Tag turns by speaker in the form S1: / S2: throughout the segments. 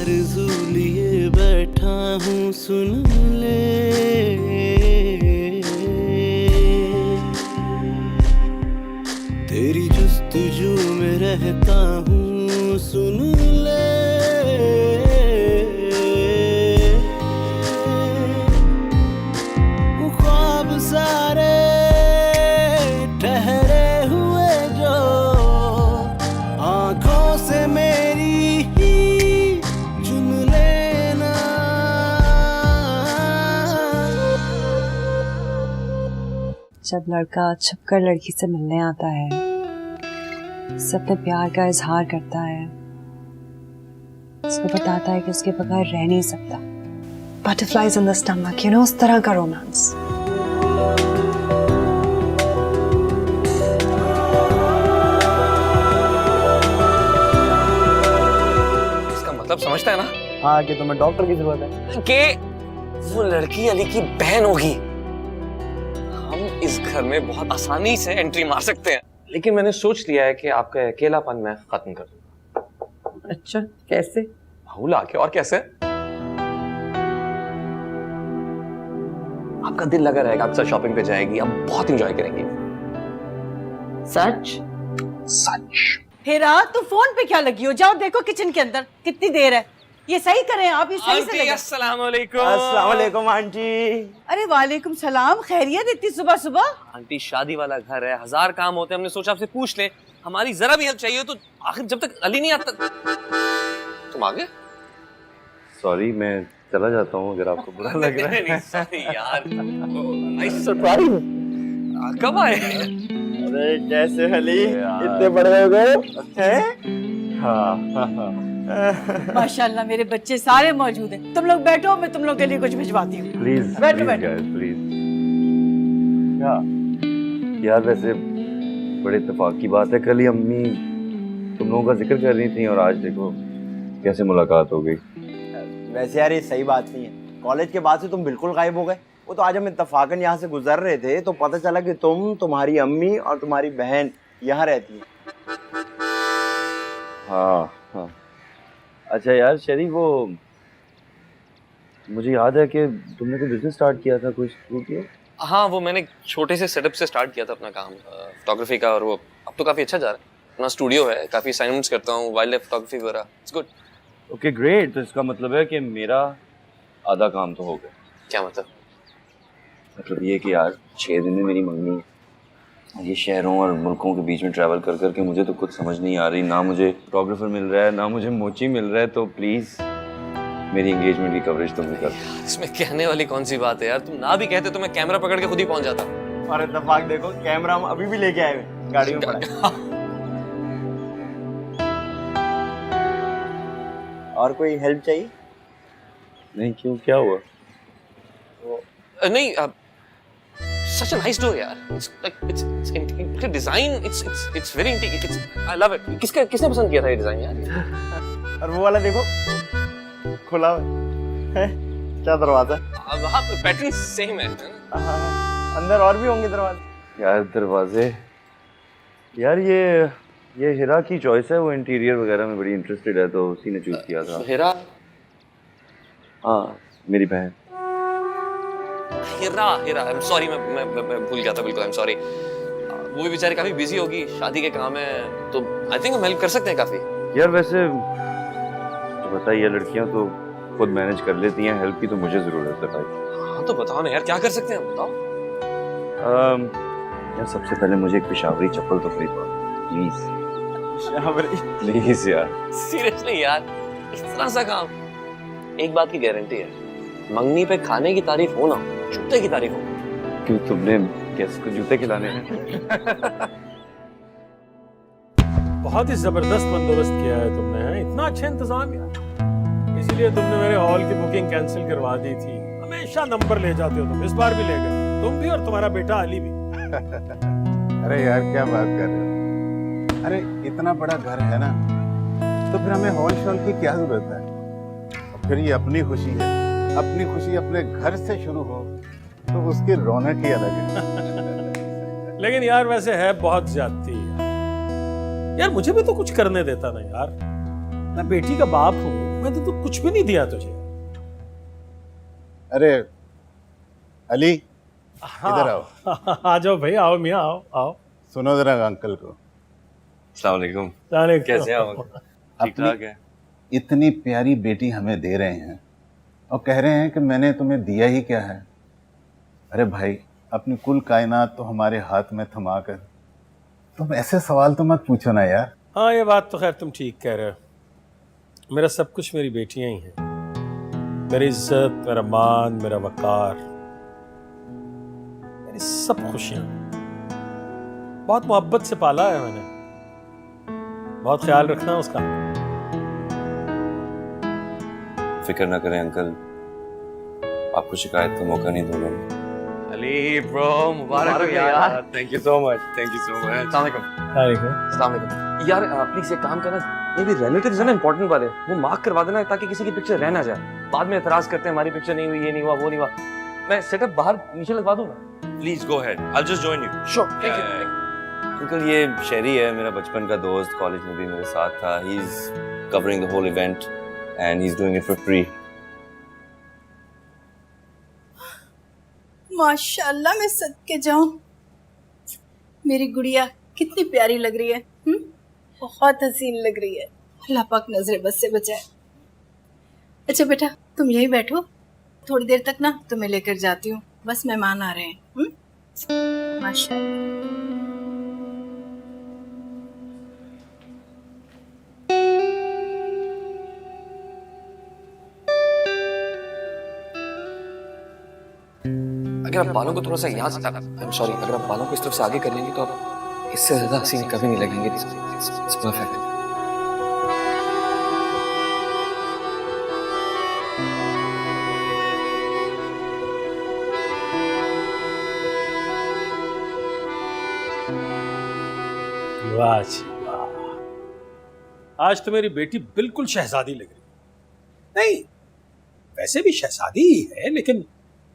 S1: आरज़ू लिए बैठा हूँ सुन ले, तेरी जुस्तजू में रहता हूँ सुन ले। ख्वाब सारे ठहरे हुए जो आंखों से मेरी ही चुन लेना।
S2: जब लड़का छुपकर लड़की से मिलने आता है, उससे अपने प्यार का इजहार करता है, उसको बताता है कि उसके बगैर रह नहीं सकता। बटरफ्लाइज इन द स्टमक, उस तरह का रोमांस।
S3: इसका मतलब समझता है ना?
S4: हाँ, कि तुम्हें डॉक्टर की जरूरत है,
S3: कि वो लड़की अली की बहन होगी। हम इस घर में बहुत आसानी से एंट्री मार सकते हैं, लेकिन मैंने सोच लिया है कि आपका अकेलापन मैं खत्म कर दूंगा।
S4: अच्छा, कैसे?
S3: भूला के और कैसे? आपका दिल लगा रहेगा, आपके साथ शॉपिंग पे जाएगी, आप बहुत एंजॉय करेंगी।
S4: सच?
S3: सच।
S5: हेरा, तू फोन पे क्या लगी हो? जाओ देखो किचन के अंदर कितनी देर है। ये सही करें आप, ये सही से लगे।
S3: अस्सलाम वालेकुम।
S4: अस्सलाम वालेकुम आंटी।
S5: अरे वालेकुम सलाम, खैरियत इतनी सुबह सुबह?
S3: आंटी, शादी वाला घर है, 1000 काम होते हैं, हमने सोचा आपसे पूछ ले, हमारी जरा भी हेल्प चाहिए तो आखिर जब तक अली नहीं आता। तुम आ गए?
S6: सॉरी, मैं चला जाता हूँ अगर आपको बुरा लग रहा है।
S3: नहीं, sorry यार। Nice surprise. कब आए?
S4: अरे कैसे अली, इतने बड़े हो गए हैं?
S6: हाँ।
S5: माशाल्लाह, मेरे बच्चे सारे मौजूद हैं। तुम लोग बैठो, मैं तुम लोग के लिए कुछ भिजवाती हूँ।
S6: प्लीज
S5: बैठो, बैठो।
S6: प्लीज। क्या यार, वैसे बड़े इत्तेफाक की बात है, कल ही अम्मी तुम लोगों का जिक्र कर रही थी और आज देखो कैसे मुलाकात हो गई।
S4: वैसे यार ये सही बात नहीं है, कॉलेज के बाद से तुम बिल्कुल गायब हो गए। वो तो आज हम इत्तेफाकन यहाँ से गुजर रहे थे तो पता चला कि तुम, तुम्हारी अम्मी और तुम्हारी बहन यहाँ रहती है।
S6: हाँ। अच्छा यार शरीफ, वो मुझे याद है कि तुमने कोई बिजनेस स्टार्ट किया था, कुछ शुरू किया?
S3: हाँ, वो मैंने छोटे से सेटअप से स्टार्ट किया था अपना काम, फोटोग्राफी का, और वो अब तो काफी अच्छा जा रहा है। अपना स्टूडियो है, काफी असाइनमेंट्स करता हूँ, वाइल्ड लाइफ फोटोग्राफी वगैरह। It's good.
S6: Okay great. तो इसका मतलब है कि मेरा आधा काम तो हो गया।
S3: क्या मतलब?
S6: मतलब ये कि यार 6 दिन में मेरी मंगनी है। ये शहरों और मुल्कों के बीच में ट्रैवल कर करके मुझे तो कुछ समझ नहीं आ रही, ना मुझे फोटोग्राफर मिल रहा है, ना मुझे मोची मिल रहा है। तो प्लीज मेरी एंगेजमेंट की कवरेज तुम भी कर दो।
S3: इसमें कहने वाली कौन सी बात है यार, तुम ना भी कहते तो मैं कैमरा पकड़ के खुद ही पहुंच जाता।
S4: और इत्तेफाक देखो, कैमरा हम अभी भी लेके आए हुए गाड़ी में पड़ा है। और कोई हेल्प चाहिए?
S6: नहीं, क्यों, क्या हुआ?
S3: नहीं, such a nice door यार। It's like it's design, it's very it's I love it। किसने पसंद किया था ये डिजाइन यार?
S4: और वो वाला देखो, खुला है, क्या दरवाजा?
S3: हाँ, पैटर्न सेम है।
S4: अंदर और भी होंगे दरवाजे।
S6: यार दरवाजे, यार ये हिरा की चॉइस है, वो इंटीरियर वगैरह में बड़ी इंटरेस्टेड है तो उसी ने चूज किया था।
S3: हिरा?
S6: हाँ, मेरी बहन।
S3: हिरा, आई एम सॉरी, मैं भूल गया था बिल्कुल, आई एम सॉरी। वो भी बेचारी काफी बिजी होगी, शादी के काम है, तो आई थिंक हम हेल्प कर सकते हैं काफी।
S6: यार वैसे तो बताइए, लड़कियां तो खुद मैनेज कर लेती हैं, हेल्प की तो मुझे जरूरत है भाई।
S3: हाँ तो बताओ ना यार, क्या कर सकते हैं, बताओ।
S6: यार सबसे पहले मुझे एक पेशावरी चप्पल तो खरीदवा प्लीज। प्लीज यार,
S3: सीरियसली यार, इस तरह सा काम। एक बात की गारंटी है, मंगनी पे खाने की तारीफ हो ना, जूते की तारीफ हो।
S6: क्यों, तुमने गेस्ट को जूते खिलाने हैं?
S7: बहुत ही जबरदस्त बंदोबस्त किया है तुमने, है इतना अच्छा इंतजाम यार। इसीलिए तुमने मेरे हॉल की बुकिंग कैंसिल करवा दी थी। हमेशा नंबर ले जाते हो तुम, इस बार भी ले गए, तुम भी और तुम्हारा बेटा अली भी।
S8: अरे यार क्या बात कर रहे हो? अरे इतना बड़ा घर है ना, तो फिर हमें हॉल शॉल की क्या जरूरत है? और फिर ये अपनी खुशी है, अपनी खुशी अपने घर से शुरू हो तो उसकी रौनक ही अलग है।
S7: लेकिन यार वैसे है बहुत ज्यादती यार, मुझे भी तो कुछ करने देता ना यार। मैं बेटी का बाप हूँ, मैं तो तो कुछ भी नहीं दिया तुझे।
S8: अरे अली,
S7: हाँ,
S8: इधर आओ।
S7: आ जाओ भाई, आओ मियाँ, आओ आओ।
S8: सुनो जरा अंकल को।
S6: अस्सलाम वालेकुम।
S7: जाने
S6: कैसे हैं आप? ठीक ठाक है।
S8: इतनी प्यारी बेटी हमें दे रहे हैं और कह रहे हैं कि मैंने तुम्हें दिया ही क्या है। अरे भाई, अपनी कुल कायनात तो हमारे हाथ में थमा कर तुम ऐसे सवाल तो मत पूछो ना यार।
S7: हाँ, ये बात तो खैर तुम ठीक कह रहे हो। मेरा सब कुछ मेरी बेटियां ही हैं। मेरी इज्जत, मेरा मान, मेरा वकार, मेरी सब खुशियां। बहुत मोहब्बत से पाला है मैंने, बहुत ख्याल रखना उसका।
S6: फिक्र ना करें अंकल, आपको शिकायत का मौका नहीं दूंगा। अली ब्रो, मुबारक हो यार। Thank you so much, thank you so much. अस्सलाम वालेकुम। अस्सलाम वालेकुम। यार प्लीज एक काम करना, ये भी रिलेटिव्स है ना, इंपॉर्टेंट वाले, वो मार्क करवा देना ताकि किसी की पिक्चर रह ना जाए। बाद में एतराज करते हैं हमारी पिक्चर नहीं हुई, ये नहीं हुआ, वो नहीं हुआ। मैं सेटअप बाहर नीचे लगवा दूंगा। Please go ahead, I will just join you. Sure, thank you. Uncle ये शेरी है, मेरा बचपन का दोस्त, कॉलेज में भी मेरे साथ था। He is covering the whole event and he is doing it for free.
S9: माशाल्लाह, मैं सदके जाऊं। मेरी गुड़िया कितनी प्यारी लग रही है। बहुत हसीन लग रही है। अल्लाह पाक नजरे बस से बचाए। अच्छा बेटा, तुम यहीं बैठो, थोड़ी देर तक ना तुम्हें लेकर जाती हूँ, बस मेहमान आ रहे हैं। माशाल्लाह।
S3: अगर आप बालों को थोड़ा सा यहाँ से, आई एम सॉरी, अगर आप बालों को इस तरफ से आगे कर लेंगे तो आप इससे ज्यादा हसीन कभी नहीं लगेंगे। It's perfect.
S7: वाह जी वाह, आज तो मेरी बेटी बिल्कुल शहजादी लग रही है। नहीं, वैसे भी शहजादी ही है, लेकिन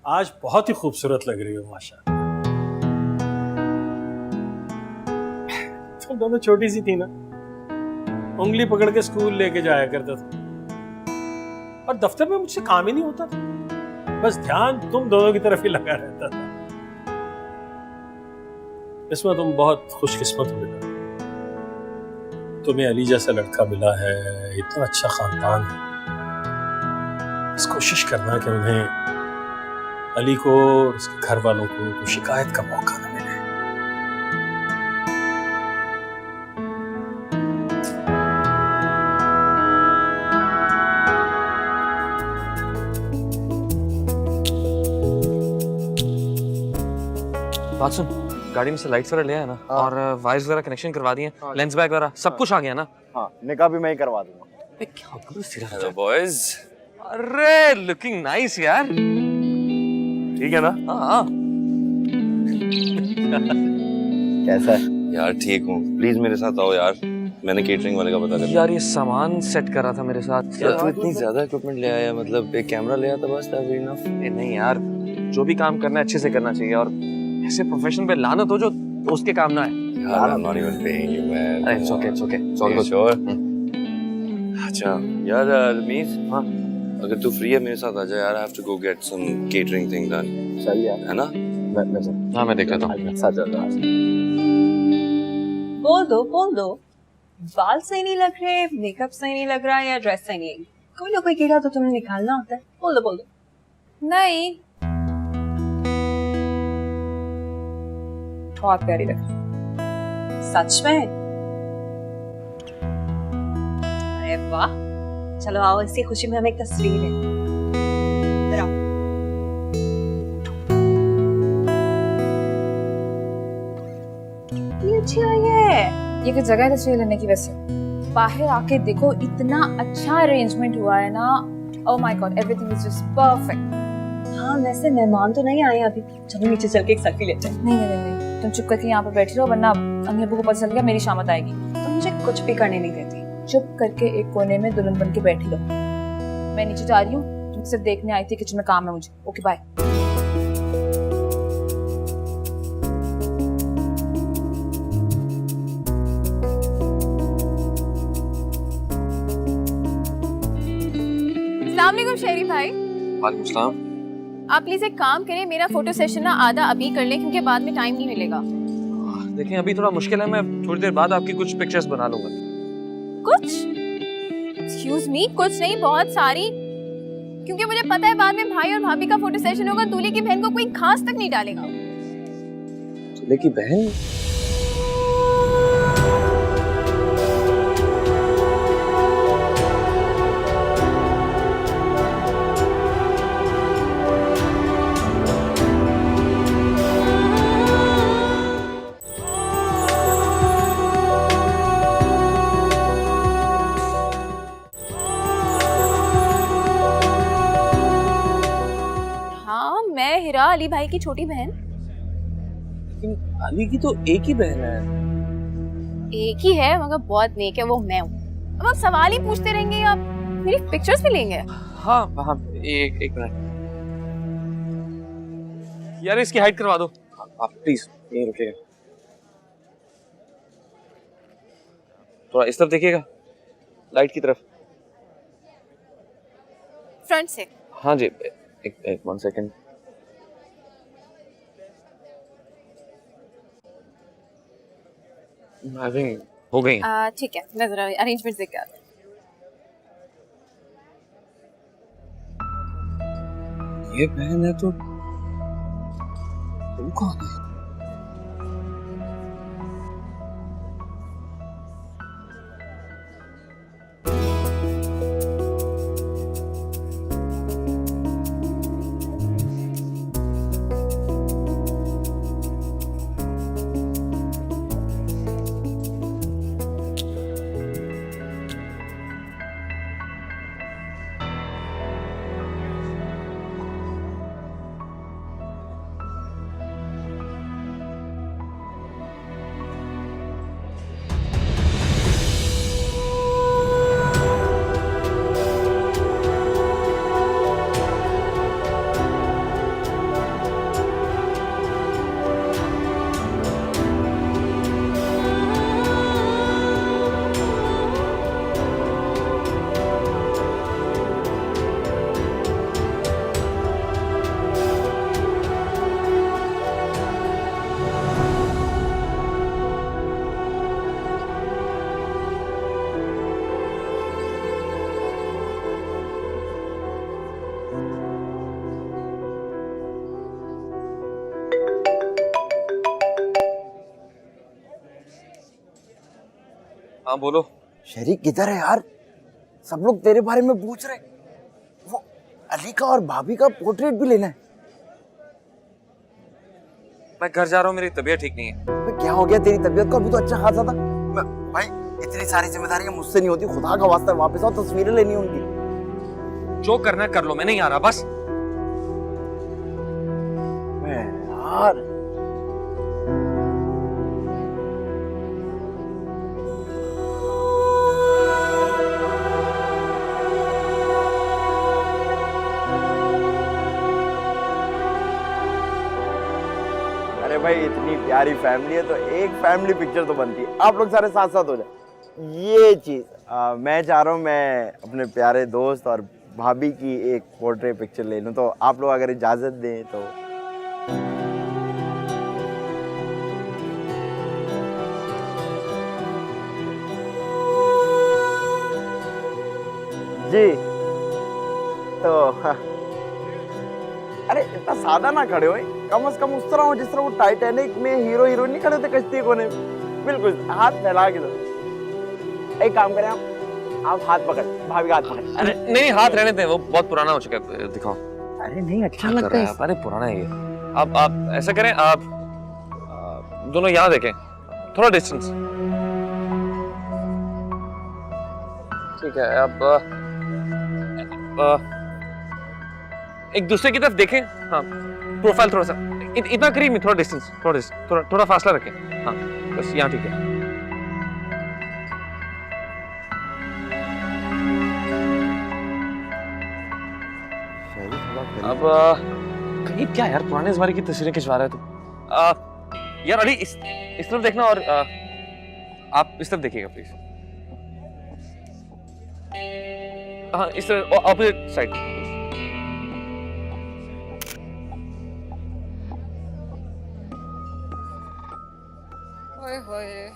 S7: आज बहुत ही खूबसूरत लग रही हो माशाल्लाह। तुम दोनों छोटी सी थी ना, उंगली पकड़ के स्कूल लेके जाया करता था और दफ्तर में मुझसे काम ही नहीं होता था, बस ध्यान तुम दोनों की तरफ ही लगा रहता था। इसमें तुम बहुत खुशकिस्मत हो बेटा, तुम्हें अली जैसा लड़का मिला है, इतना अच्छा खानदान है। बस कोशिश करना कि उन्हें, अली को और उसके घर वालों को शिकायत का मौका न मिले।
S3: बात सुन, गाड़ी में से लाइट्स वगैरह ले आया ना, और वायर्स वगैरह कनेक्शन करवा दिए, लेंस बैग वगैरह सब कुछ आ गया ना।
S4: हाँ, निकाह भी मैं ही करवा दूंगा।
S3: क्या करूँ फिर?
S6: Hello boys.
S3: अरे लुकिंग नाइस यार।
S6: ठीक है ना?
S3: हाँ।
S4: कैसा है
S6: यार ठीक हूँ, प्लीज मेरे साथ आओ यार, मैंने केटरिंग वाले का पता कर लिया।
S3: यार ये सामान सेट करा था मेरे साथ।
S6: यार तू इतनी ज्यादा इक्विपमेंट ले आया, मतलब एक कैमरा ले आता बस, दैट्स इनफ।
S3: नहीं यार, जो भी काम करना है अच्छे से करना चाहिए, और ऐसे प्रोफेशन पे लाना तो जो दोस्त के काम ना है।
S6: यार I am not even paying you man.
S3: अरे it's okay, it's okay, it's all good.
S6: Sure. अच्छा यार रमीज, हाँ अगर तू फ्री है मेरे साथ आ जा यार, I have to go get some catering thing done.
S4: सही
S6: है ना?
S3: हाँ मैं देख लेता हूँ।
S4: साथ चल।
S2: बोल दो, बाल सही नहीं लग रहे, मेकअप सही नहीं लग रहा, या ड्रेस सही नहीं है। कोई ना कोई कीड़ा तो तुम्हें निकालना होता है। बोल दो।
S10: नहीं,
S2: बहुत प्यारी लग रही है। सच में? अरे वाह, चलो आओ, इसी खुशी में हम एक तस्वीर लें। इधर आओ। ये अच्छी आई है।
S10: ये कोई जगह है तस्वीर लेने की? वैसे बाहर आके देखो, इतना अच्छा अरेंजमेंट हुआ है ना। Oh my God, everything is just perfect.
S2: हाँ, वैसे मेहमान तो नहीं आए अभी, चलो नीचे चल के एक सेल्फी लेते हैं।
S10: नहीं, तुम चुप करके यहाँ पर बैठी रहो, वरना अम्मी अब्बू को पता चल गया मेरी शामत आएगी।
S2: तो मुझे कुछ भी करने नहीं देती।
S10: चुप करके एक कोने में दुल्हन बन के बैठी रहो। मैं नीचे जा रही हूँ, तुम सिर्फ देखने आई थी, किचन में काम है मुझे। Okay bye. अस्सलाम वालेकुम शेरी भाई।
S3: वालेकुम सलाम।
S10: आप प्लीज एक काम करें, मेरा फोटो सेशन ना आधा अभी कर लें क्योंकि बाद में टाइम नहीं मिलेगा।
S3: देखें अभी थोड़ा मुश्किल है, मैं थोड़ी देर बाद आपकी कुछ पिक्चर्स बना लूंगा।
S10: कुछ? एक्सक्यूज मी, कुछ नहीं, बहुत सारी, क्योंकि मुझे पता है बाद में भाई और भाभी का फोटो सेशन होगा, दूल्हे की बहन को कोई खास तक नहीं डालेगा।
S3: दूल्हे की बहन?
S10: हाँ, मैं हिरा, अली भाई की छोटी बहन।
S3: लेकिन अली की तो एक ही बहन है।
S10: एक ही है मगर बहुत नेक है, वो मैं हूँ। अब आप सवाल ही पूछते रहेंगे, आप मेरी पिक्चर्स भी लेंगे?
S3: हाँ हाँ, एक मिनट यार, इसकी हाइट करवा दो आप प्लीज। यहीं रुकिएगा, थोड़ा इस तरफ देखिएगा, लाइट की तरफ।
S10: फ्रंट से।
S3: हाँ जी, एक 1 सेकेंड। आई थिंक हो गई।
S10: ठीक है, मैं जरा अरेंजमेंट देख के आती हूँ।
S3: ये बहन है तो तुम कौन है? हाँ बोलो।
S4: शरीक किधर है यार? सब लोग तेरे बारे में पूछ रहे। वो अली का और भाभी का पोर्ट्रेट भी लेना है।
S3: मैं घर जा रहा हूँ, मेरी तबीयत ठीक नहीं है।
S4: क्या हो गया तेरी तबीयत को? अभी तो अच्छा खासा था। भाई इतनी सारी जिम्मेदारियां मुझसे नहीं होती, खुदा का वास्ता वापस आओ, तस्वीरें लेनी उनकी।
S3: जो करना कर लो, मैं नहीं आ रहा बस।
S4: यार अरे भाई इतनी प्यारी फैमिली है तो एक फैमिली पिक्चर तो बनती है। आप लोग सारे साथ साथ हो जाए। ये चीज मैं चाह रहा हूँ, मैं अपने प्यारे दोस्त और भाभी की एक पोर्ट्रेट पिक्चर ले लूँ, तो आप लोग अगर इजाजत दें तो। जी तो अरे इतना सादा ना खड़े हो, कम से कम उस तरह हो जिस तरह वो टाइटैनिक में हीरो हीरोइन नहीं खड़े थे कश्ती कोने में। बिल्कुल हाथ फैला के दो। एक काम करें, आप हाथ पकड़, भाभी का हाथ पकड़।
S3: अरे नहीं, हाथ रहने दें, वो बहुत पुराना हो चुका है, दिखाओ।
S4: अरे नहीं अच्छा लगता है।
S3: अरे पुराना है ये। आप ऐसा करें, आप दोनों यहाँ देखें, थोड़ा डिस्टेंस। ठीक है, अब एक दूसरे की तरफ देखें। हाँ, प्रोफाइल थोड़ा सा इतना करीब में, थोड़ा डिस्टेंस, थोड़ा फासला रखें। हाँ बस यहाँ, ठीक है। अब कहीं क्या यार, पुराने जमाने की तस्वीरें खिंचवा रहे हो तुम। यार अली इस तरफ देखना, और आप इस तरफ देखिएगा प्लीज। हाँ इस तरह ऑपोजिट साइड।
S10: ओए होए,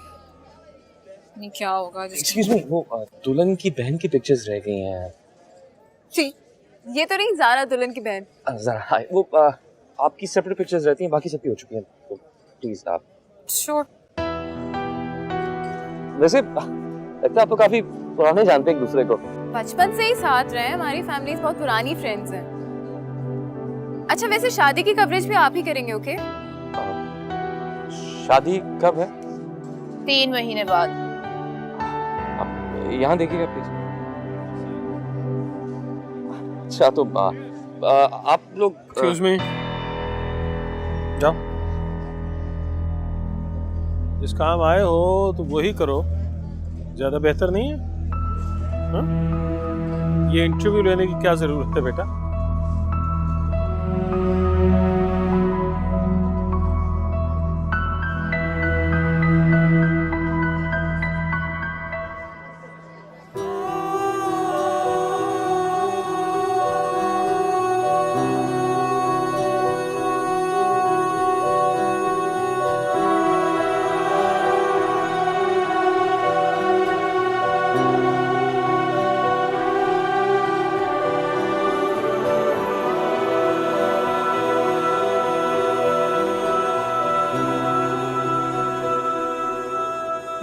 S10: नहीं क्या होगा
S3: एक्सक्यूज मी, वो दुल्हन की बहन की पिक्चर्स रह गई हैं।
S10: जी, ये तो नहीं ज़ारा दुल्हन की बहन।
S3: जरा हाय, वो आपकी सेपरेट पिक्चर्स रहती हैं, बाकी सबकी हो चुकी हैं, तो प्लीज आप।
S10: श्योर।
S3: वैसे लगता है आप तो काफी पुराने जानते हैं एक दूसरे को।
S10: बचपन से ही साथ रहे, हमारी फैमिलीज बहुत पुरानी फ्रेंड्स हैं। अच्छा वैसे शादी की कवरेज भी आप ही करेंगे, ओके?
S3: शादी कब है?
S10: 3 महीने बाद।
S3: आप यहाँ देखिएगा प्लीज। अच्छा तो आप लोग
S7: एक्सक्यूज मी, जाओ। जिस काम आए हो तो वही करो, ज्यादा बेहतर नहीं है? हाँ? ये इंटरव्यू लेने की क्या जरूरत है बेटा?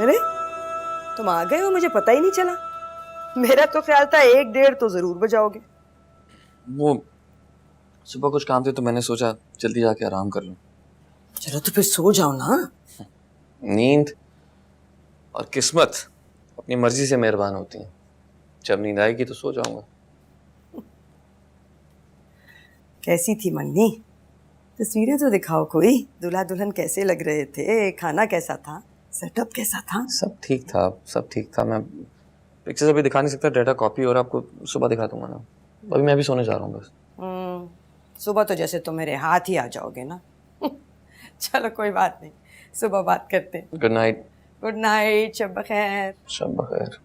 S5: अरे तुम आ गए हो, मुझे पता ही नहीं चला। मेरा तो ख्याल था 1-1.5 तो जरूर बजाओगे।
S3: वो सुबह कुछ काम थे तो मैंने सोचा जल्दी जाके आराम कर लूं।
S5: चलो तो फिर सो जाओ ना।
S3: नींद और किस्मत अपनी मर्जी से मेहरबान होती हैं। जब नींद आएगी तो सो जाऊंगा।
S5: कैसी थी मन्नी? तस्वीरें तो दिखाओ कोई। दूल्हा दुल्हन कैसे लग रहे थे? खाना कैसा था? सेटअप कैसा था?
S3: सब ठीक था, सब ठीक था। मैं पिक्चर्स अभी दिखा नहीं सकता, डाटा कॉपी, और आपको सुबह दिखा दूंगा ना। अभी मैं भी सोने जा रहा हूँ बस।
S5: सुबह तो जैसे तुम मेरे हाथ ही आ जाओगे ना। चलो कोई बात नहीं, सुबह बात करते हैं।
S3: Good night.
S5: गुड नाइट, शब बखैर।
S3: शब बखैर।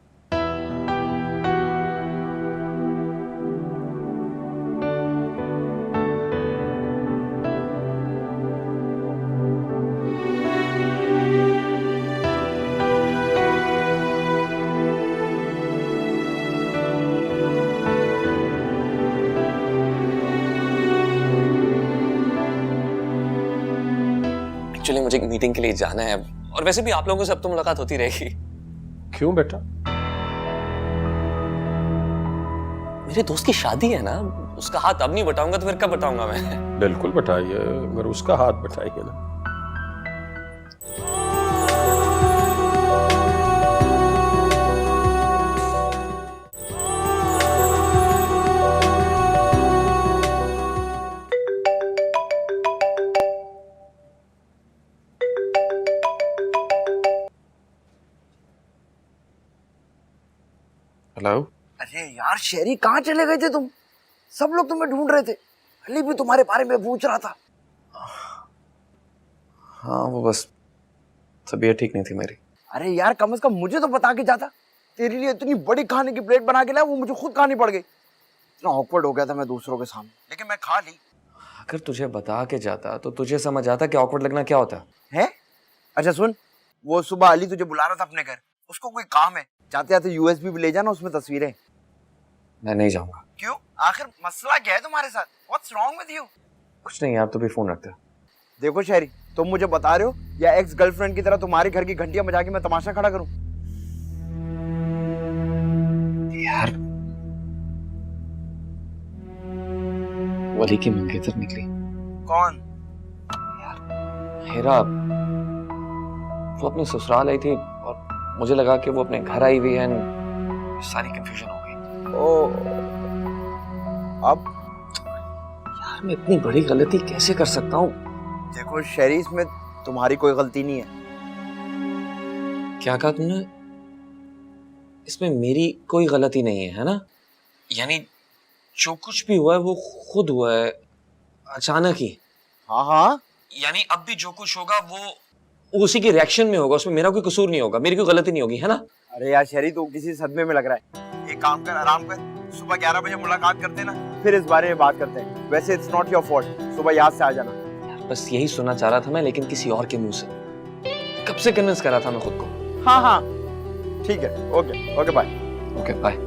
S3: एक्चुअली मुझे एक मीटिंग के लिए जाना है, और वैसे भी आप लोगों से अब तो मुलाकात होती रहेगी।
S7: क्यों बेटा?
S3: मेरे दोस्त की शादी है ना, उसका हाथ अब नहीं बटाऊंगा तो फिर कब बटाऊंगा मैं?
S7: बिल्कुल बटाइए, मगर उसका हाथ बटाइए ना।
S3: हेलो।
S4: अरे यार शेरी, कहाँ चले गए थे तुम? सब लोग तुम्हें ढूंढ रहे थे। अली भी तुम्हारे बारे में पूछ रहा था।
S3: हाँ वो बस तबीयत ठीक नहीं थी मेरी।
S4: अरे यार कम से कम मुझे तो बता के जाता। तेरे लिए इतनी बड़ी खाने की प्लेट बना के लाया, वो मुझे खुद खानी पड़ गई। इतना ऑकवर्ड हो गया था मैं दूसरों के सामने, लेकिन मैं खा ली।
S3: अगर तुझे बता के जाता तो तुझे समझ आता कि ऑकवर्ड लगना क्या होता
S4: है। अच्छा सुन, वो सुबह अली तुझे बुला रहा था अपने घर, उसको कोई काम है। जाते जाते यूएसबी भी ले जाना, उसमें तस्वीरें।
S3: मैं नहीं जाऊंगा।
S4: क्यों? आखिर मसला क्या है तुम्हारे साथ? What's wrong with you?
S3: कुछ नहीं यार, तू भी फोन रखते।
S4: देखो शहरी, तुम मुझे बता रहे हो या एक्स गर्लफ्रेंड की तरह तुम्हारे घर की घंटियां बजा के मैं तमाशा खड़ा करूं?
S3: यार वली की मंगेतर निकली।
S4: कौन?
S3: यार हेरा, वो अपने ससुराल आई थी और मुझे लगा कि वो अपने घर आई हुई है। सारी कंफ्यूजन हो गई।
S4: ओ, अब
S3: यार मैं इतनी बड़ी गलती कैसे कर सकता हूँ?
S4: देखो शहरी, इसमें तुम्हारी कोई गलती नहीं है।
S3: क्या कहा तुमने? इसमें मेरी कोई गलती नहीं है ना? यानी जो कुछ भी हुआ है वो खुद हुआ है, अचानक ही।
S4: हाँ हाँ,
S3: यानी अब भी जो कुछ होगा वो उसी के रिएक्शन में होगा, उसमें मेरा कोई कसूर नहीं होगा, मेरी कोई गलती नहीं होगी, है ना?
S4: अरे यार शहरी, तू किसी सदमे में लग रहा है। एक काम कर, आराम कर, सुबह 11 बजे मुलाकात करते हैं ना, फिर इस बारे में बात करते हैं। वैसे इट्स नॉट योर फॉल्ट, सुबह याद से आ जाना।
S3: बस यही सुनना चाह रहा था मैं, लेकिन किसी और के मुंह से। कब से कन्विंस कर रहा था मैं खुद को।
S4: हाँ हाँ ठीक है, okay okay bye.
S3: Okay bye.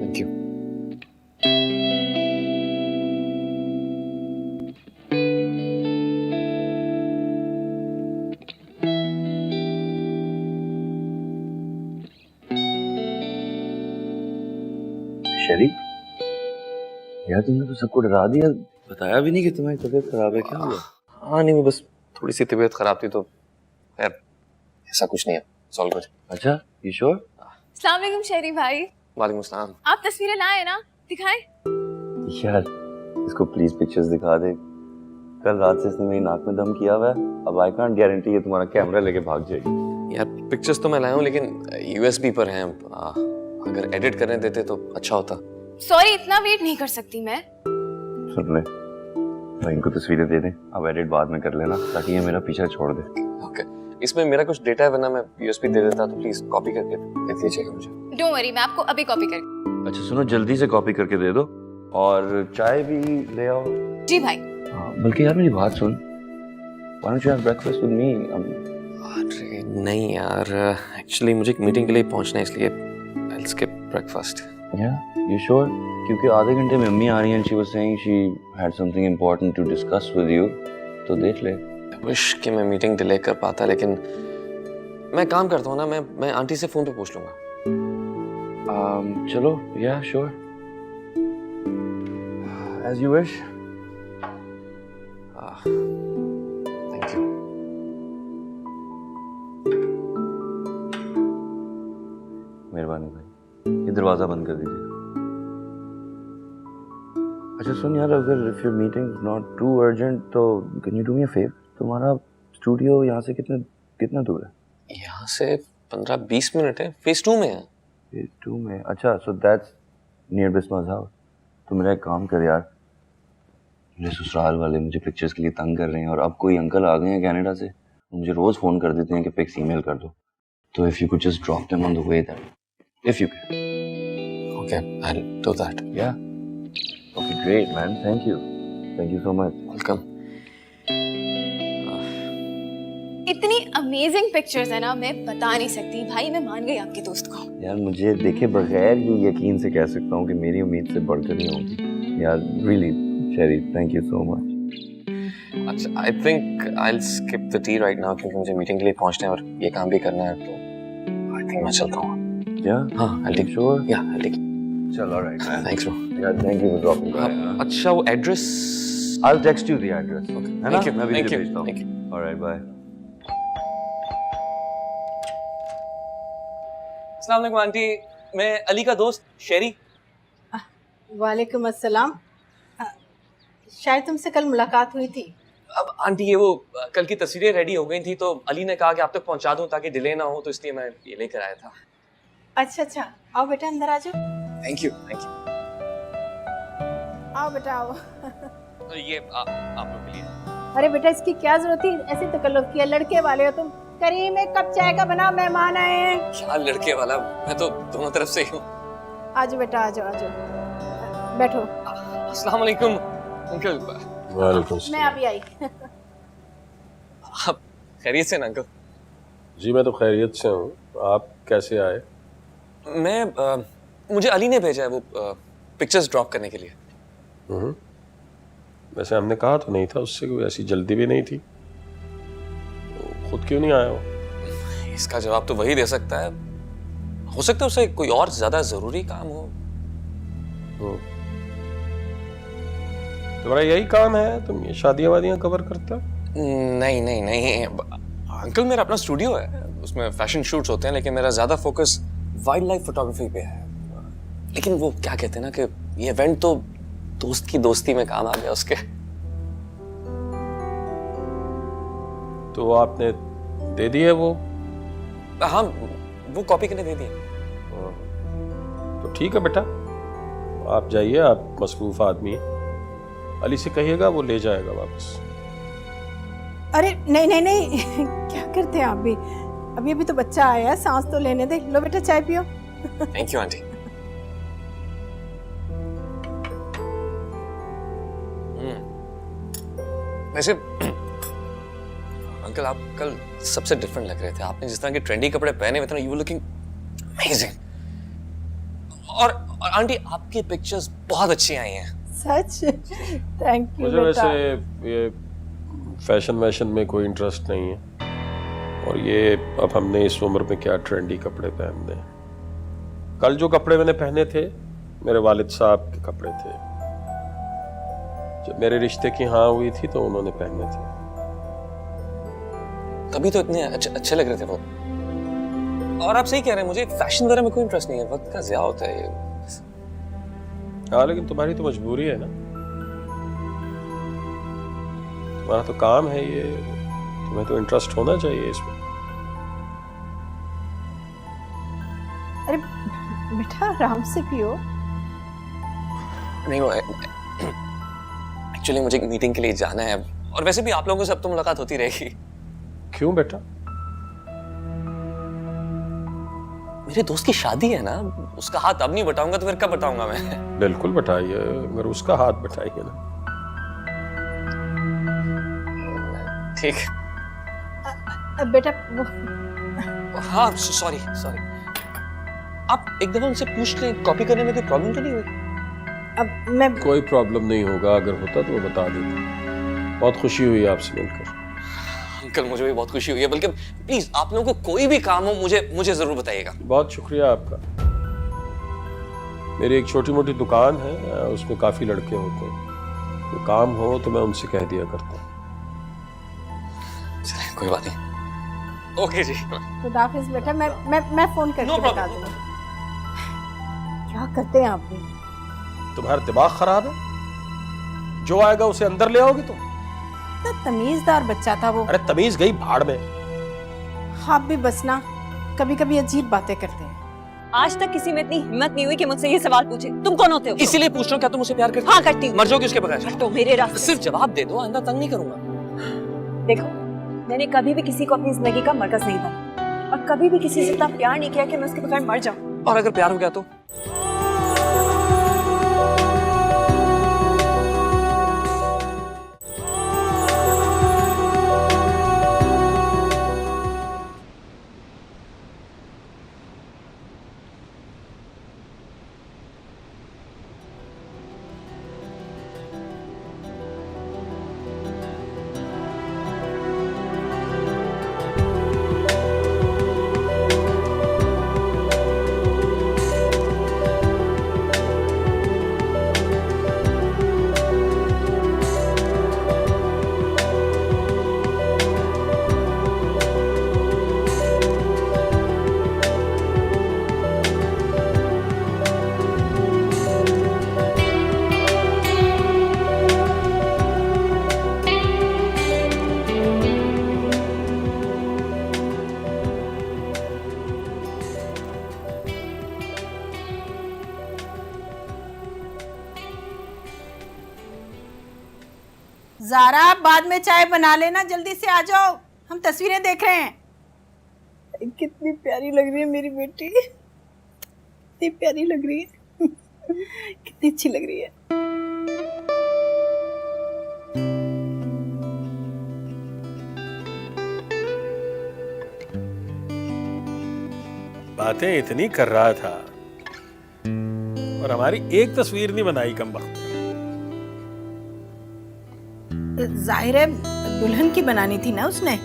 S3: Thank you.
S6: Sherry, यार तुमने तो सबको डरा दिया, बताया भी नहीं कि तुम्हारी तबीयत खराब है। क्या हुआ?
S3: हाँ नहीं, बस थोड़ी सी तबीयत खराब थी, तो खैर ऐसा कुछ नहीं है, सॉल्व कुछ।
S6: अच्छा, यू श्योर?
S10: अस्सलाम वालेकुम शेरी भाई।
S3: वालेकुम सलाम।
S10: आप तस्वीरें लाए ना, दिखाएं।
S6: यार इसको प्लीज पिक्चर्स दिखा दे। कल रात से इसने मेरी नाक में दम किया हुआ है, अब आई कांट गारंटी कि तुम्हारा कैमरा लेके भाग जाएगी।
S3: यार पिक्चर्स तो मैं लाया हूँ, लेकिन यूएसबी पर हैं। अगर एडिट करने देते तो अच्छा होता।
S10: सॉरी, इतना वेट नहीं कर सकती मैं।
S6: सुन ले, मैं इनको तस्वीरें दे दें, अब एडिट बाद में कर लेना, ताकि ये मेरा पीछा छोड़ दे।
S3: ओके, इसमें मेरा कुछ डेटा है, वरना मैं यूएसबी दे देता, तो प्लीज कॉपी करके दे दीजिएगा मुझे।
S10: डोंट वरी, मैं आपको अभी कॉपी कर।
S6: अच्छा सुनो, जल्दी से कॉपी करके दे दो, और चाय भी ले आओ।
S10: जी भाई।
S6: हाँ, बल्कि यार मेरी बात सुन, Why don't you have breakfast with me?
S3: अरे नहीं यार, एक्चुअली मुझे एक मीटिंग के लिए पहुंचना है, इसलिए I'll skip breakfast.
S6: Yeah, you sure? क्योंकि आधे घंटे में अम्मी आ रही हैं, she was saying she had something important to discuss with you, तो देख ले।
S3: I wish कि मैं मीटिंग डिले कर पाता, लेकिन मैं काम करता हूँ ना, मैं आंटी से फोन पे पूछ लूंगा।
S6: चलो, yeah, sure. As you wish.
S3: Thank you.
S6: मेहरबानी भाई, ये दरवाजा बंद कर दीजिए। अच्छा सुन यार, अगर if your meeting is not too urgent, तो can you do me a favor? तुम्हारा स्टूडियो यहाँ से कितना दूर है?
S3: यहाँ से 15-20 मिनट है, फेज 2 में है।
S6: फेज 2 में? अच्छा, so that's near बिस्मा's house. तो मेरा एक काम कर यार, मेरे ससुराल वाले मुझे पिक्चर्स के लिए तंग कर रहे हैं, और अब कोई अंकल आ गए हैं कनाडा से, मुझे रोज फोन कर देते हैं कि पिक्स ईमेल कर दो, तो if you could just drop them on the way there, if you can.
S3: Okay, I'll do that.
S6: Yeah. Okay, great man. Thank you so much.
S3: Welcome.
S10: इतनी अमेजिंग पिक्चर्स है ना, मैं बता नहीं सकती भाई। मैं मान गई आपके दोस्त को।
S6: यार मुझे देखे बगैर ही यकीन से कह सकता हूँ कि मेरी उम्मीद से बढ़कर नहीं होगी यार। Really, Sherry, thank you so much.
S3: अच्छा, I think I'll skip the tea right now, क्योंकि मुझे मीटिंग के लिए पहुंचना है और ये काम भी करना है, तो I think मैं चलता हूँ।
S6: Yeah?
S3: हाँ, I'll take.
S6: Sure?
S3: Yeah, I'll take.
S6: चल, all right.
S3: Thanks bro.
S6: Yeah, thank you for dropping by.
S3: अच्छा, वो address?
S6: I'll text you the address. Okay. है ना?
S3: Thank you.
S6: मैं भी
S3: Thank you.
S6: भेजता हूँ।
S3: Thank you.
S6: All right, bye.
S3: अस्सलाम वालेकुम आंटी, मैं अली का दोस्त शेरी।
S9: वालेकुम अस्सलाम। शायद तुमसे कल मुलाकात हुई थी।
S3: अब आंटी ये वो कल की तस्वीरें रेडी हो गई थी, तो अली ने कहा कि आप तक पहुंचा दूं ताकि डिले ना हो, तो इसलिए मैं ये लेकर आया था।
S9: अच्छा अच्छा, आओ बेटा अंदर आ जाओ।
S3: Thank you, thank you.
S9: आओ बेटा आओ।
S3: तो ये आप लोग के लिए।
S9: अरे बेटा, इसकी क्या जरूरत थी, ऐसे तकल्लुफ किया, लड़के वाले हो तुम। करीम, एक कप चाय का बना, मेहमान आए हैं।
S3: क्या लड़के वाला, मैं तो दोनों तरफ से ही हूँ।
S9: आ जाओ बेटा, आ जाओ बैठो।
S3: अस्सलाम वालेकुम अंकल।
S7: वालेकुम
S9: मैं अभी आई।
S3: आप खैरियत से ना अंकल?
S7: जी मैं तो खैरियत से हूँ, आप कैसे आए?
S3: मैं मुझे अली ने भेजा है वो पिक्चर्स ड्रॉप करने के लिए।
S7: वैसे हमने कहा तो नहीं था, उससे कोई ऐसी जल्दी भी नहीं थी, तो खुद क्यों नहीं आया हो?
S3: इसका जवाब तो वही दे सकता है, हो सकता है उसे कोई और ज्यादा जरूरी काम हो।
S7: तुम्हारा यही काम है, तुम ये शादियां वादियां कवर करते हो?
S3: नहीं नहीं नहीं अंकल, मेरा अपना स्टूडियो है, उसमें फैशन शूट्स होते हैं, लेकिन मेरा ज्यादा फोकस वाइल्ड लाइफ फोटोग्राफी पे है। लेकिन वो क्या कहते हैं ना कि ये इवेंट तो दोस्त की दोस्ती में काम आ गया उसके।
S7: तो आपने दे दिए वो?
S3: हाँ, वो कॉपी करने दे दिए।
S7: तो ठीक है बेटा, आप जाइए, आप मसरूफ आदमी हैं। अली से कहिएगा, वो ले जाएगा वापस।
S9: अरे नहीं नहीं नहीं क्या करते हैं आप भी? अभी अभी तो बच्चा आया है, सांस तो लेने दे। लो बेटा चाय पियो।
S3: Thank you aunty. वैसे अंकल, आप कल सबसे डिफरेंट लग रहे थे। आपने जिस तरह के ट्रेंडी कपड़े पहने हुए थे ना, यू वर लुकिंग अमेजिंग। और आंटी, आपकी पिक्चर्स बहुत अच्छी आई हैं।
S9: सच? थैंक यू
S7: मुझे
S9: बेटा।
S7: वैसे ये फैशन में कोई इंटरेस्ट नहीं है, और ये अब हमने इस उम्र में क्या ट्रेंडी कपड़े पहनने हैं। कल जो कपड़े मैंने पहने थे, मेरे वालिद साहब के कपड़े थे। जब मेरे रिश्ते की हाँ हुई थी तो उन्होंने पहने थे।
S3: तभी तो इतने अच्छे लग रहे थे वो। और आप सही कह रहे हैं, मुझे फैशन वगैरह में कोई इंटरेस्ट नहीं है, वक्त का ज़िया होता है ये।
S7: हाँ, लेकिन तुम्हारी तो मजबूरी है ना, तुम्हारा तो काम है ये, तुम्हें तो इंटरेस्ट होना चाहिए इसमें।
S9: अरे बेटा आराम से पियो।
S3: नहीं, वो एक्चुअली मुझे एक मीटिंग के लिए जाना है, और वैसे भी आप लोगों से अब तो मुलाकात होती रहेगी।
S7: क्यों बेटा?
S3: मेरे दोस्त की शादी है ना, उसका हाथ अब नहीं बटाऊंगा तो फिर कब बटाऊंगा मैं?
S7: बिल्कुल बटाइए, अगर उसका हाथ बटाइए ना।
S3: ठीक।
S9: बेटा वो
S3: हाँ, सॉरी सॉरी। आप एक दफा उनसे पूछ लें, कॉपी करने में कोई प्रॉब्लम तो नहीं हुई?
S9: अब मैं
S7: कोई प्रॉब्लम नहीं होगा, अगर होता तो वो बता देता। बहुत खुशी हुई आपसे मिलकर।
S3: अंकल, मुझे भी बहुत खुशी हुई है, बल्कि प्लीज आप लोगों को कोई भी काम हो मुझे जरूर बताइएगा।
S7: बहुत शुक्रिया आपका। मेरी एक छोटी मोटी दुकान है, उसमें काफी लड़के होते हैं, कोई काम हो तो मैं उनसे कह दिया करता हूँ।
S3: चलिए, कोई बात नहीं। ओके जी।
S9: खुदाफिज बेटा। मैं फोन करके
S3: No
S9: बता
S3: problem.
S9: दूंगी। क्या करते हैं आप भी?
S7: तुम्हारा दिमाग खराब है? जो आएगा उसे अंदर ले आओगे तुम?
S9: तो तमीजदार बच्चा था वो।
S7: अरे तमीज गई भाड़ में।
S9: आप भी बस ना कभी कभी अजीब बातें करते हैं।
S2: आज तक किसी में इतनी हिम्मत नहीं हुई कि मुझसे ये सवाल पूछे, तुम कौन होते हो?
S3: इसीलिए पूछ रहा हूँ, क्या तुम मुझसे प्यार करती हो?
S2: हाँ करती हूँ।
S3: मर जाओगी उसके बगैर?
S2: तो मेरे रास्ते।
S3: सिर्फ जवाब दे दो, आइंदा तंग नहीं करूंगा।
S2: देखो, मैंने कभी भी किसी को अपनी जिंदगी का मरकज नहीं बना, और कभी भी किसी से इतना प्यार नहीं किया कि मैं उसके बगैर मर जाऊं।
S3: और अगर प्यार हो गया तो?
S9: ज़ारा बाद में चाय बना लेना, जल्दी से आ जाओ, हम तस्वीरें देख रहे हैं। कितनी प्यारी लग रही है मेरी बेटी, कितनी प्यारी लग रही है। कितनी अच्छी लग रही है।
S7: बातें इतनी कर रहा था और हमारी एक तस्वीर नहीं बनाई कम वक्त।
S9: जाहिर है दुल्हन की बनानी थी ना उसने।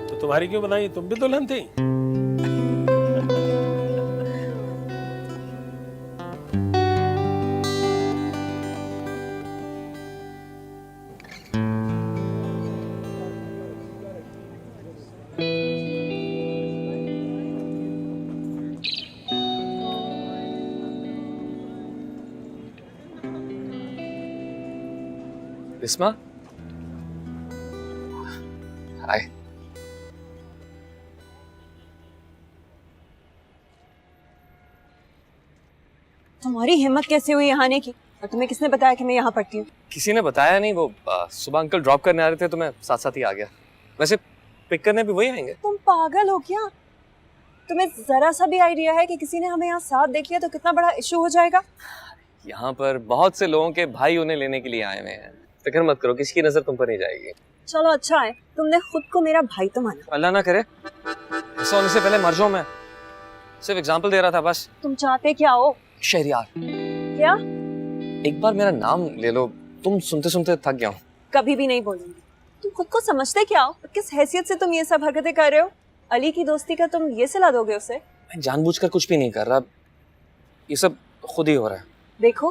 S7: तो तुम्हारी क्यों बनाई? तुम भी दुल्हन थी।
S3: रिस्मा, हाय।
S2: तुम्हारी हिम्मत कैसे हुई यहाँ आने की? और तुम्हें किसने बताया कि मैं यहाँ पढ़ती हूँ?
S3: किसी ने बताया नहीं, वो सुबह अंकल ड्रॉप करने आ रहे थे तो मैं साथ साथ ही आ गया। वैसे पिक करने भी वही आएंगे।
S2: तुम पागल हो क्या? तुम्हें जरा सा भी आइडिया है कि किसी ने हमें यहाँ साथ देख लिया तो कितना बड़ा इशू हो जाएगा?
S3: यहाँ पर बहुत से लोगों के भाई उन्हें लेने के लिए आए हुए हैं। फिक्र मत करो, किसी की नजर तुम पर नहीं जाएगी।
S2: चलो अच्छा है, तुमने खुद को मेरा भाई तो माना।
S3: अल्लाह ना करे ऐसा होने से पहले मर जाऊं मैं। सिर्फ एग्जाम्पल दे रहा था बस।
S2: तुम चाहते क्या हो?
S3: शहरियार,
S2: क्या?
S3: एक बार मेरा नाम ले लो, तुम सुनते सुनते थक गया हूँ।
S2: कभी भी नहीं बोलूंगी। तुम खुद को समझते क्या हो? किस हैसियत से तुम ये सब हरकतें कर रहे हो? अली की दोस्ती का तुम ये सिला दोगे उसे?
S3: मैं जानबूझकर कुछ भी नहीं कर रहा, ये सब खुद ही हो रहा है।
S2: देखो,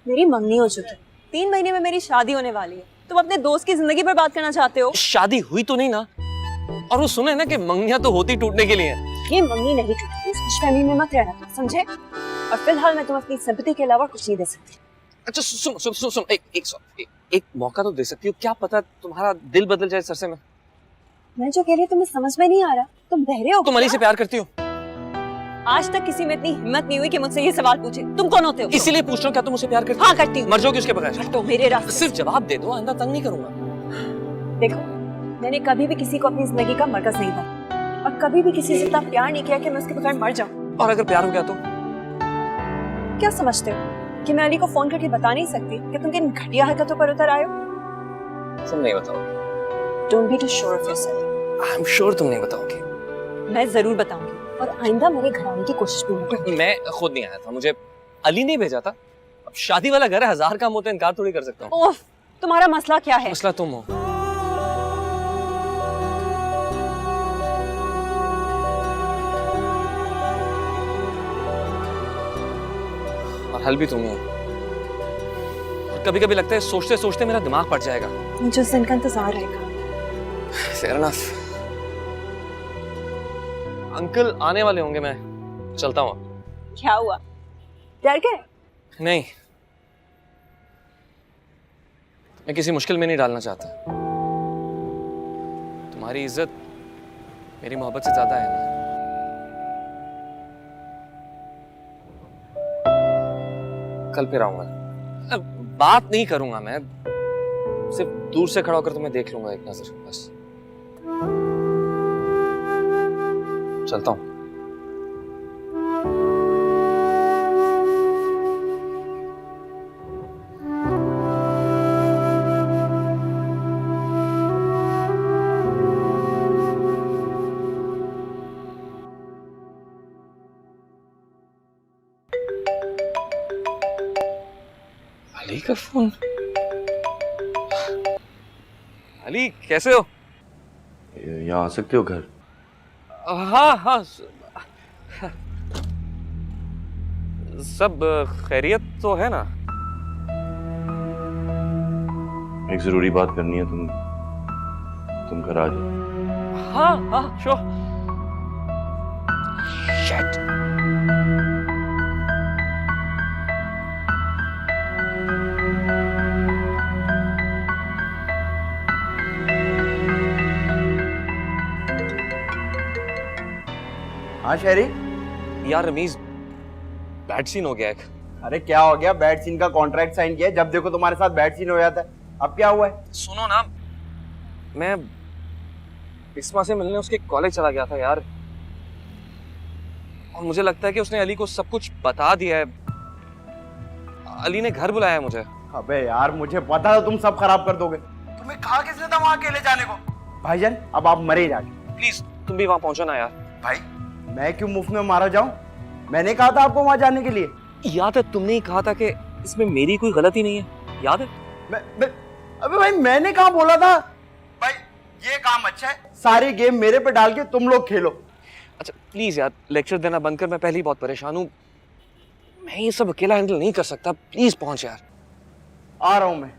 S2: मेरी मंगनी हो चुकी है, 3 महीने में मेरी शादी होने वाली है। तुम अपने दोस्त की जिंदगी पर बात करना चाहते हो?
S3: शादी हुई तो नहीं ना, और वो सुने ना कि मंगनियां तो होती टूटने के लिए हैं।
S2: ये मंगनी नहीं टूटी, इस खुशफहमी में मत रहना, समझे? और फिलहाल मैं तुम्हें अपनी सिंपैथी के अलावा कुछ नहीं दे सकती।
S3: अच्छा सुन सुन सुन सुन, एक मौका तो दे सकती हो, क्या पता तुम्हारा दिल बदल जाए सरसे में।
S2: मैं जो कह रही हूँ तुम्हें समझ में नहीं आ रहा, तुम बहरे हो?
S3: तुम अली से प्यार करती हो?
S2: आज तक किसी में इतनी हिम्मत नहीं हुई कि मुझसे ये सवाल पूछे। तुम कौन होते हो?
S3: इसीलिए पूछ रहा हूँ, क्या तुम मुझसे प्यार करती हो?
S2: हाँ करती हूँ।
S3: मर जाओगी उसके बगैर?
S2: तो मेरे रास्ते।
S3: सिर्फ जवाब दे दो, आइंदा तंग नहीं करूंगा।
S2: देखो, मैंने कभी भी किसी को अपनी जिंदगी का मरकज नहीं बना, और कभी भी किसी से इतना प्यार नहीं किया कि मैं उसके बगैर मर जाऊं।
S3: और अगर प्यार हो गया तो?
S2: क्या समझते हो कि मैं अली को फोन करके बता नहीं सकती कि तुम किन घटिया हरकतों पर उतर आए हो?
S3: तुम नहीं बताओगे?
S2: Don't be too sure of yourself.
S3: I am sure तुम नहीं बताओगे।
S2: मैं जरूर बताऊंगी, और आइंदा मेरे घर आने की कोशिश भी मत करना।
S3: मैं खुद नहीं आया था, मुझे अली ने भेजा था। अब शादी वाला घर है, 1000 काम होते हैं, इनकार थोड़ी कर सकता हूँ।
S2: ओफ, तुम्हारा मसला क्या है?
S3: मसला तुम हो। और हल भी तुम हो। और कभी कभी लगता है सोचते सोचते मेरा दिमाग फट जाएगा।
S2: मुझे उस दिन का इंतजार रहेगा।
S3: Fair enough। अंकल आने वाले होंगे, मैं चलता हूँ।
S2: क्या हुआ, डर गए?
S3: नहीं, मैं किसी मुश्किल में नहीं डालना चाहता। तुम्हारी इज्जत मेरी मोहब्बत से ज्यादा है ना। कल फिर आऊंगा। बात नहीं करूंगा मैं, सिर्फ दूर से खड़ा होकर तुम्हें देख लूंगा एक नजर, बस। चलता हूं। अली का फोन। अली कैसे हो?
S6: यहाँ आ सकते हो घर?
S3: हाँ हाँ, सब खैरियत तो है ना?
S6: एक जरूरी बात करनी है, तुम घर आ जाओ।
S3: हाँ हाँ श्योर। शिट।
S4: हाँ शहरी।
S3: यार रमीज, बैड सीन हो गया एक।
S4: अरे क्या हो गया? बैड सीन का कॉन्ट्रैक्ट साइन किया है, जब देखो तुम्हारे साथ बैड सीन हो जाता है। अब क्या हुआ है?
S3: सुनो ना, मैं बिस्मा से मिलने उसके कॉलेज चला गया था यार, और मुझे लगता है कि उसने अली को सब कुछ बता दिया है। अली ने घर बुलाया है मुझे।
S4: अबे यार, मुझे पता था तुम सब खराब कर दोगे। तुम्हें कहा किसने था वहां अकेले जाने को? भाईजान, अब आप मरे जाके।
S3: प्लीज तुम भी वहां पहुंचो ना यार।
S4: भाई, मैं क्यों मुफ्त में मारा जाऊं? मैंने कहा था आपको वहां जाने के लिए।
S3: याद है तुमने ही कहा था कि इसमें मेरी कोई गलती नहीं है, याद है?
S4: अबे भाई, मैंने कहा बोला था? भाई ये काम अच्छा है, सारी गेम मेरे पे डाल के तुम लोग खेलो।
S3: अच्छा प्लीज यार, लेक्चर देना बंद कर, मैं पहले ही बहुत परेशान हूँ। मैं ये सब अकेला हैंडल नहीं कर सकता, प्लीज पहुंच यार।
S4: आ रहा हूं मैं।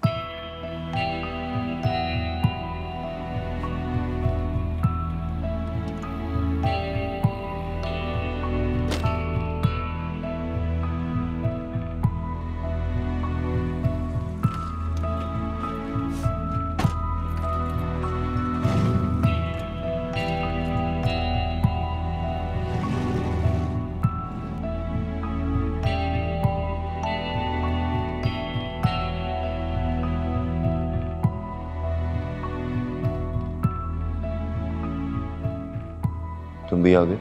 S6: तुम भी आ गए।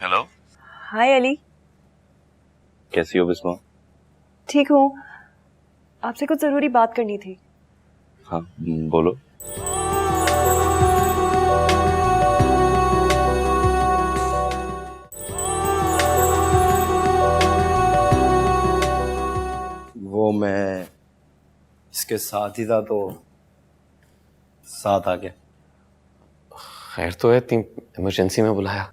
S6: हेलो,
S2: हाय अली।
S6: कैसी हो बिस्मा?
S2: ठीक हूँ, आपसे कुछ जरूरी बात करनी थी।
S6: हाँ बोलो।
S4: वो मैं इसके साथ ही था तो साथ आ गया।
S3: खैर तो है, इतनी इमरजेंसी में बुलाया।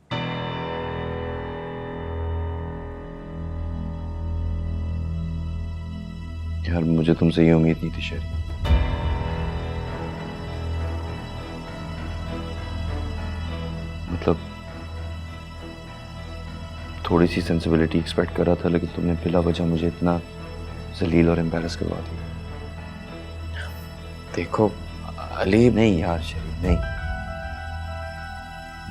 S6: यार मुझे तुमसे ये उम्मीद नहीं थी शेरी। मतलब थोड़ी सी सेंसिबिलिटी एक्सपेक्ट कर रहा था, लेकिन तुमने बिला वजह मुझे इतना जलील और एम्बैरस करवा दिया।
S3: देखो अली,
S6: नहीं यार शेरी नहीं।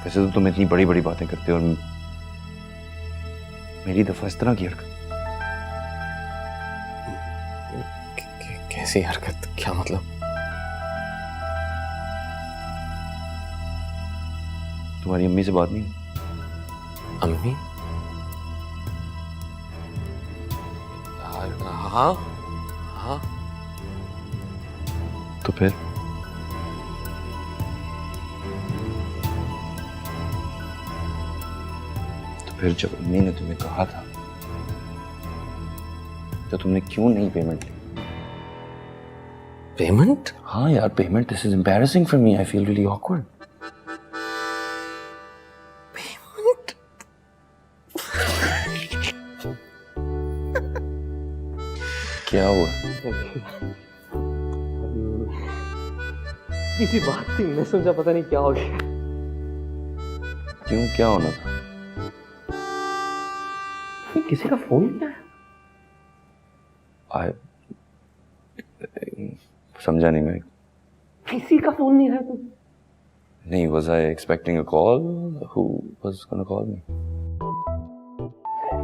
S6: वैसे तो तुम इतनी बड़ी बड़ी बातें करते हो और मेरी दफा इस तरह की हरकत।
S3: कैसी हरकत? क्या मतलब?
S6: तुम्हारी अम्मी से बात नहीं हुई?
S3: अम्मी? हाँ हाँ।
S6: तो फिर जब अम्मी ने तुम्हें कहा था तो तुमने क्यों नहीं पेमेंट ली?
S3: पेमेंट?
S6: हाँ यार payment. This is embarrassing for me. I feel really awkward.
S3: Payment?
S6: क्या हुआ?
S3: किसी बात थी, मैं सोचा पता नहीं क्या हो गया।
S6: क्यों, क्या होना था?
S3: किसी का फोन नहीं आया?
S6: समझा नहीं मैं।
S3: किसी का फोन नहीं आया? तुम
S6: नहीं, was I expecting a call? Who was gonna call me?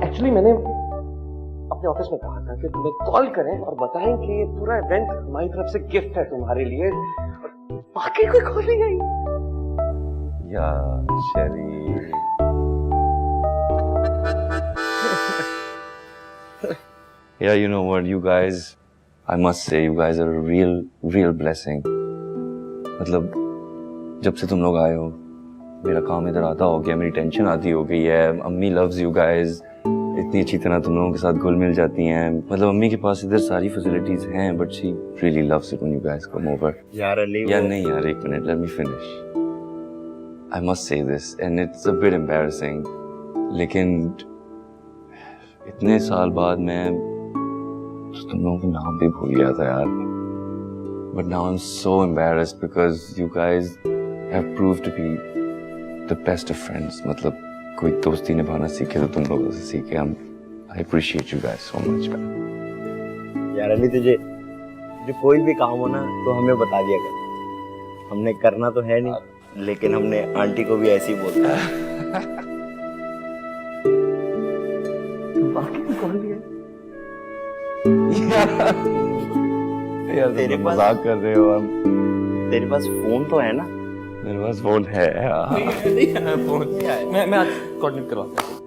S3: Actually मैंने अपने ऑफिस में कहा था कि तुम्हें कॉल करें और बताएं कि ये पूरा इवेंट हमारी तरफ से गिफ्ट है तुम्हारे लिए, और बाकी कोई कॉल नहीं आई।
S6: यार शेरी। Yeah, you know what, you guys, I must say, you guys are a real blessing. मतलब जब से तुम लोग आए हो मेरा काम इधर आता हो गया, मेरी टेंशन आती हो गई है। अम्मी loves you guys, इतनी अच्छी तरह तुम लोगों के साथ घुल मिल जाती हैं। मतलब अम्मी के पास इधर सारी फैसिलिटीज हैं, but she really loves it when you guys come over.
S4: यार अली,
S6: यार नहीं यार, एक minute, let me finish. I must say this and it's a bit embarrassing, लेकिन इतने साल बाद मैं तुम लोगों का नाम भी भूल गया था यार। But now I'm so embarrassed because you guys have proved to be the best of friends. मतलब कोई दोस्ती निभाना सीखे तो तुम लोगों से सीखे। I appreciate you guys so much.
S4: यार अली, तुझे कोई भी काम हो ना तो हमें बता दिया कर। हमने करना तो है नहीं, लेकिन हमने आंटी को भी ऐसे ही बोलता है।
S3: बाकी कोई कॉल नहीं आई?
S6: यार
S4: तेरे
S6: तुम
S4: पास-
S6: मजाक कर रहे हो। हम
S4: तेरे पास फोन तो है ना?
S6: मेरे पास फोन है।
S3: नहीं है फोन। मैं आज कोऑर्डिनेट करवाता हूँ।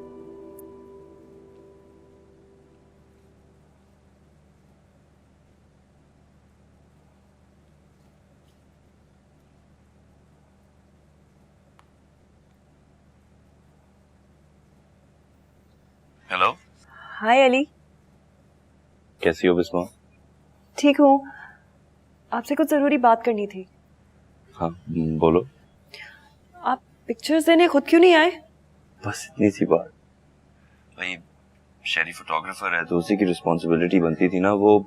S6: हेलो,
S2: हाय अली।
S6: कैसी हो बिस्मा?
S2: ठीक हूँ, आपसे कुछ जरूरी बात करनी थी।
S6: हाँ बोलो।
S2: आप पिक्चर्स देने खुद क्यों नहीं आए?
S6: बस इतनी सी बात। भाई शेरी फोटोग्राफर है तो उसी की रिस्पॉन्सिबिलिटी बनती थी ना। वो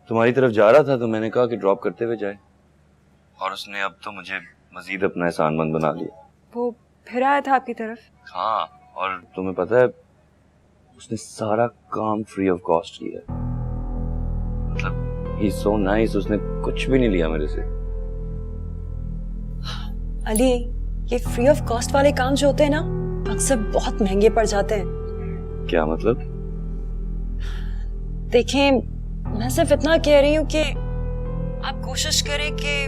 S6: तुम्हारी तरफ जा रहा था तो मैंने कहा कि ड्रॉप करते हुए जाए, और उसने अब तो मुझे मजीद अपना एहसानमंद बना लिया।
S2: वो फिर आया था आपकी तरफ?
S6: हाँ, और तुम्हें पता है उसने सारा काम फ्री ऑफ कॉस्ट किया। मतलब ही इज सो नाइस, उसने कुछ भी नहीं लिया मेरे से।
S2: अली, ये फ्री ऑफ कॉस्ट वाले काम जो होते हैं ना, अक्सर बहुत महंगे पड़ जाते हैं।
S6: क्या मतलब?
S2: देखें, मैं सिर्फ इतना कह रही हूँ कि आप कोशिश करें कि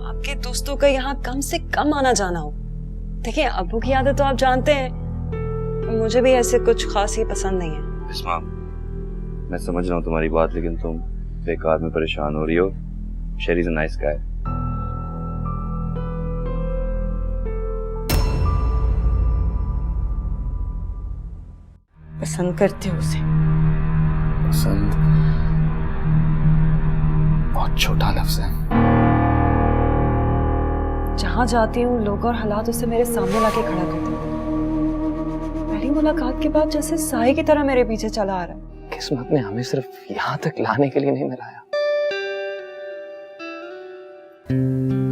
S2: आप आपके दोस्तों का यहाँ कम से कम आना जाना हो। देखिए अब्बू की आदत तो आप जानते हैं, मुझे भी ऐसे कुछ खास ही पसंद नहीं है।
S6: बिस्मा, मैं समझ रहा हूँ तुम्हारी बात, लेकिन तुम बेकार में परेशान हो रही हो। शेरी इज अ नाइस गाय।
S5: पसंद करते हो उसे?
S3: पसंद बहुत छोटा लफ्ज है।
S2: जहाँ जाती हूँ लोग और हालात उसे मेरे सामने लाके खड़ा कर देते हैं। पहली मुलाकात के बाद जैसे साए की तरह मेरे पीछे चला आ रहा है।
S3: किस्मत ने हमें सिर्फ यहाँ तक लाने के लिए नहीं मिलाया,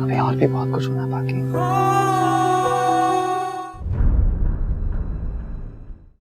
S3: अभी और भी बहुत कुछ होना बाकी है।